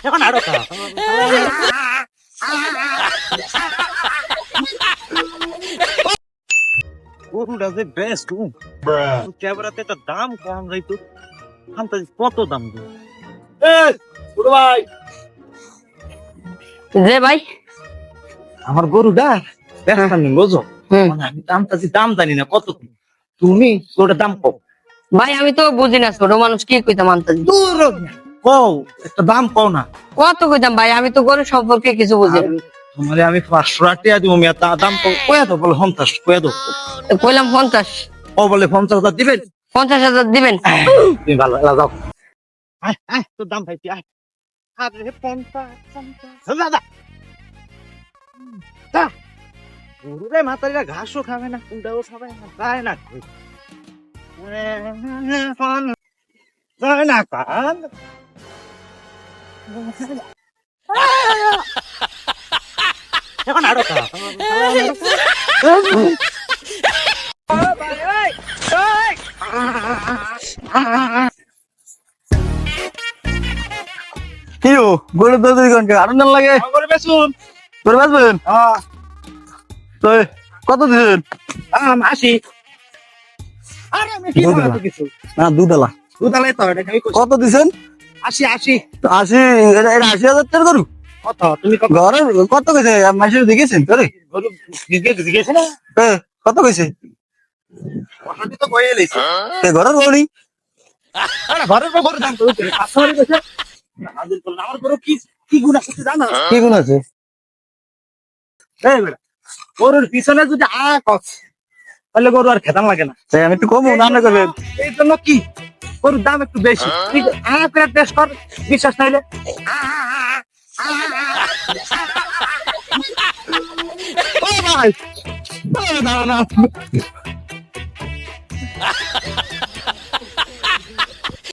এখন আরো খা। গরুটা যে বেস্ট ক্যামেরাতে একটা দাম কম যাইতো কত দাম দেব ছোট ভাই যে ভাই আমার গরুটা ব্যস্ত নেই বুঝো মানে আমি দাম জানি না কত তুমি ওটা দাম কম ভাই আমি তো বুঝি না ছোট মানুষ কি কইতাম আনতাছি দূর কও একটা দাম কও না কত কইতাম ভাই আমি তো গরু সম্পর্কে কিছু বুঝি না তোমারে আমি 500 টাকা দিব মিয়া দাম কয়া দাও বলে 50 কয়া দাও কইলাম 50 ও বলে 50,000 দিবেন 50,000 দিবেন তুমি ভালো যাও আয় আয় তোর দাম পাইছি আয় আরে 50 দাদা দা গরুরে মাতারিরা ঘাসও খাবে না কুন্ডাও খাবে না যায় না যায় না কান এখন আরো খা কি গরু তো দুই ঘন্টা আরো দাম লাগে করে বেশুন করে বাঁচবেন তো কত দিচ্ছেন আসি আরে আমি কি বলবো কিছু না দুধালা দুধালাই তো এটা আমি কত দিচ্ছেন আসি আসি 80,000 টাকা গরু কত তুমি ঘরে কত কইছে মাসে দেখেছেন তোরে গরু জিজ্ঞেস না কত কইছে কথাটি তো কয়ে এলিস ঘরের গরু আরে ঘরের গরু দাম তো কাস্টমারই কইছে আমার গরু কি কি গুণ আছে জানো কি গুণ আছে এই বেটা গরুর পিছনে যদি কস তাহলে গরু আর খেতাম লাগে না তাই আমি একটু কম রান্না করবেন এই জন্য কি গরুর দাম একটু বেশি তুই করে টেস্ট কর বিশ্বাস নাইলে ও ভাই দাঁড়া না